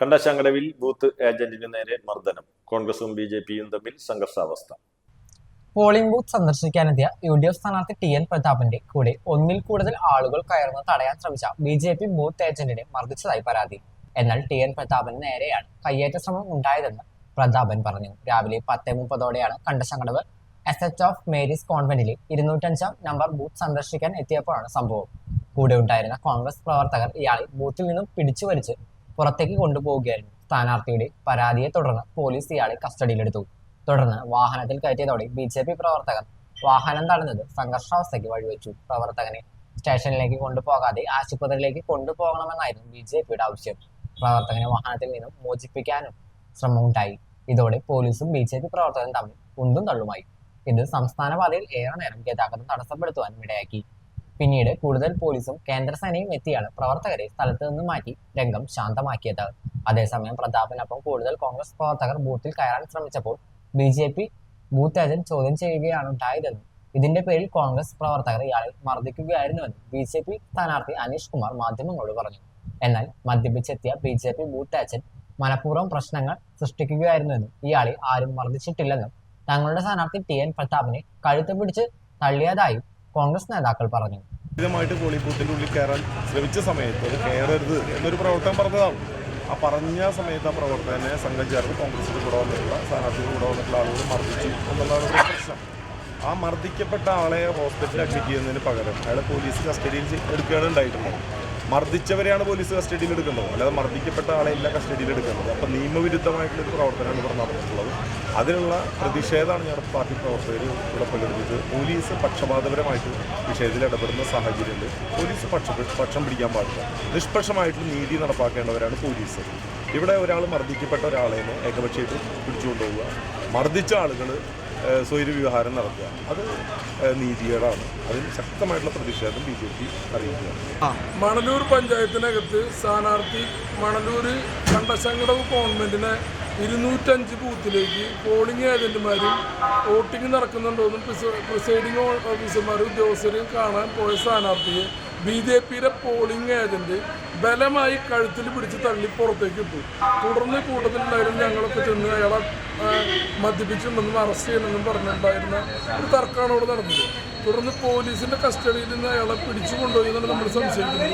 കണ്ടശങ്കടവിൽ booth ഏജന്റിന് നേരെ മർദ്ദനം. കോൺഗ്രസും ബി.ജെ.പിയും തമ്മിൽ സംഘർഷാവസ്ഥ. പോളിംഗ് ബൂത്ത് സന്ദർശിക്കാനെത്തിയ UDF സ്ഥാനാർത്ഥി TN പ്രതാപന്റെ കൂടെ ഒന്നിൽ കൂടുതൽ ആളുകൾ കയറുന്നത് തടയാൻ ശ്രമിച്ച BJP ബൂത്ത് ഏജന്റിനെ മർദ്ദിച്ചതായി പരാതി. എന്നാൽ TN പ്രതാപന് നേരെയാണ് കയ്യേറ്റ ശ്രമം ഉണ്ടായതെന്ന് പ്രതാപൻ പറഞ്ഞു. രാവിലെ 10:30ഓടെയാണ് കണ്ടശങ്കടവ് SH ഓഫ് മേരീസ് കോൺവെന്റിലെ 205-ാം നമ്പർ ബൂത്ത് സന്ദർശിക്കാൻ എത്തിയപ്പോഴാണ് സംഭവം. കൂടെ ഉണ്ടായിരുന്ന കോൺഗ്രസ് പ്രവർത്തകർ ഇയാളെ ബൂത്തിൽ നിന്നും പിടിച്ചുവലിച്ച് പുറത്തേക്ക് കൊണ്ടുപോവുകയായിരുന്നു. സ്ഥാനാർത്ഥിയുടെ പരാതിയെ തുടർന്ന് പോലീസ് ഇയാളെ കസ്റ്റഡിയിലെടുത്തു. തുടർന്ന് വാഹനത്തിൽ കയറ്റിയതോടെ BJP പ്രവർത്തകർ വാഹനം തടഞ്ഞത് സംഘർഷാവസ്ഥയ്ക്ക് വഴിവെച്ചു. പ്രവർത്തകനെ സ്റ്റേഷനിലേക്ക് കൊണ്ടുപോകാതെ ആശുപത്രിയിലേക്ക് കൊണ്ടുപോകണമെന്നായിരുന്നു BJPയുടെ ആവശ്യം. പ്രവർത്തകനെ വാഹനത്തിൽ നിന്നും മോചിപ്പിക്കാനും ശ്രമമുണ്ടായി. ഇതോടെ പോലീസും BJP പ്രവർത്തകരും തമ്മിൽ ഉന്തും തള്ളുമായി. ഇത് സംസ്ഥാന പാതയിൽ ഏറെ നേരം ഗതാഗതം തടസ്സപ്പെടുത്തുവാനും ഇടയാക്കി. പിന്നീട് കൂടുതൽ പോലീസും കേന്ദ്രസേനയും എത്തിയാണ് പ്രവർത്തകരെ സ്ഥലത്ത് നിന്ന് മാറ്റി രംഗം ശാന്തമാക്കിയത്. അതേസമയം പ്രതാപനൊപ്പം കൂടുതൽ കോൺഗ്രസ് പ്രവർത്തകർ ബൂത്തിൽ കയറാൻ ശ്രമിച്ചപ്പോൾ BJP ബൂത്ത് ഏജന്റ് ചോദ്യം ചെയ്യുകയാണ് ഉണ്ടായതെന്നും ഇതിന്റെ പേരിൽ കോൺഗ്രസ് പ്രവർത്തകർ ഇയാളെ മർദ്ദിക്കുകയായിരുന്നുവെന്നും BJP സ്ഥാനാർത്ഥി അനീഷ് കുമാർ മാധ്യമങ്ങളോട് പറഞ്ഞു. എന്നാൽ മദ്യപിച്ചെത്തിയ BJP ബൂത്ത് ഏജന്റ് മനഃപൂർവ്വം പ്രശ്നങ്ങൾ സൃഷ്ടിക്കുകയായിരുന്നുവെന്നും ഇയാളെ ആരും മർദ്ദിച്ചിട്ടില്ലെന്നും തങ്ങളുടെ സ്ഥാനാർത്ഥി TN പ്രതാപനെ കഴുത്ത് പിടിച്ച് തള്ളിയതായും കോൺഗ്രസ് നേതാക്കൾ പറഞ്ഞു. പോളിംഗ് ബൂത്തിന്റെ ഉള്ളിൽ കയറാൻ ശ്രമിച്ച സമയത്ത് അത് കയറരുത് എന്നൊരു പ്രവർത്തനം പറഞ്ഞതാണ്. ആ പറഞ്ഞ സമയത്ത് ആ പ്രവർത്തകനെ സംഘം ചേർന്ന് കോൺഗ്രസിന്റെ കൂടെ വന്നിട്ടുള്ള സ്ഥാനാർത്ഥിയുടെ കൂടെ വന്നിട്ടുള്ള ആളുകൾ മർദ്ദിച്ചു എന്നുള്ളതാണ് പ്രശ്നം. ആ മർദ്ദിക്കപ്പെട്ട ആളെ ഹോസ്പിറ്റലിൽ അഡ്മിറ്റ് ചെയ്യുന്നതിന് പകരം അയാളെ പോലീസ് കസ്റ്റഡിയിൽ എടുക്കുകയാണ് ഉണ്ടായിട്ടുള്ളത്. മർദ്ദിച്ചവരെയാണ് പോലീസ് കസ്റ്റഡിയിൽ എടുക്കേണ്ടത്, അല്ലാതെ മർദ്ദിക്കപ്പെട്ട ആളെ ഇല്ല കസ്റ്റഡിയിൽ എടുക്കേണ്ടത്. അപ്പം നിയമവിരുദ്ധമായിട്ടുള്ളൊരു പ്രവർത്തനമാണ് ഇവിടെ നടന്നിട്ടുള്ളത്. അതിനുള്ള പ്രതിഷേധമാണ് ഞങ്ങളുടെ പാർട്ടി പ്രവർത്തകർ ഇവിടെ പ്രകടിപ്പിച്ചത്. പോലീസ് പക്ഷപാതപരമായിട്ട് വിഷയത്തിൽ ഇടപെടുന്ന സാഹചര്യമുണ്ട്. പോലീസ് പക്ഷം പിടിക്കാൻ പാടില്ല. നിഷ്പക്ഷമായിട്ട് നീതി നടപ്പാക്കേണ്ടവരാണ് പോലീസ്. ഇവിടെ ഒരാൾ മർദ്ദിക്കപ്പെട്ട ഒരാളെ ഏകപക്ഷീയത്തിൽ പിടിച്ചുകൊണ്ടുപോവുക, മർദ്ദിച്ച ആളുകൾ സ്വൈരവിഹാരം നടത്തുക, അത് നീതികേടാണ്. അതിന് ശക്തമായിട്ടുള്ള പ്രതിഷേധം BJP അറിയിക്കുകയാണ്. മണലൂർ പഞ്ചായത്തിനകത്ത് സ്ഥാനാർത്ഥി മണലൂർ കണ്ടശങ്കടവ് ഗവൺമെന്റിനെ 205 ബൂത്തിലേക്ക് പോളിംഗ് ഏജന്റുമാരും വോട്ടിംഗ് നടക്കുന്നുണ്ടോന്നും പ്രിസൈഡിംഗ് ഓഫീസർമാരും ഉദ്യോഗസ്ഥരെയും കാണാൻ പോയ സ്ഥാനാർത്ഥിയെ BJPയുടെ പോളിംഗ് ഏജന്റ് ബലമായി കഴുത്തിൽ പിടിച്ച് തള്ളി പുറത്തേക്ക് ഇട്ടു. തുടർന്ന് കൂട്ടത്തിലുണ്ടായിരുന്നു ഞങ്ങളൊക്കെ ചെന്ന് അയാളെ മദ്യപിച്ചിട്ടുണ്ടെന്നും അറസ്റ്റ് ചെയ്യണമെന്നും പറഞ്ഞിട്ടുണ്ടായിരുന്ന ഒരു തർക്കമാണ് അവിടെ നടന്നത്. തുടർന്ന് പോലീസിന്റെ കസ്റ്റഡിയിൽ നിന്ന് അയാളെ പിടിച്ചു കൊണ്ടുപോയി എന്നാണ് നമ്മൾ സംശയിക്കുന്നത്.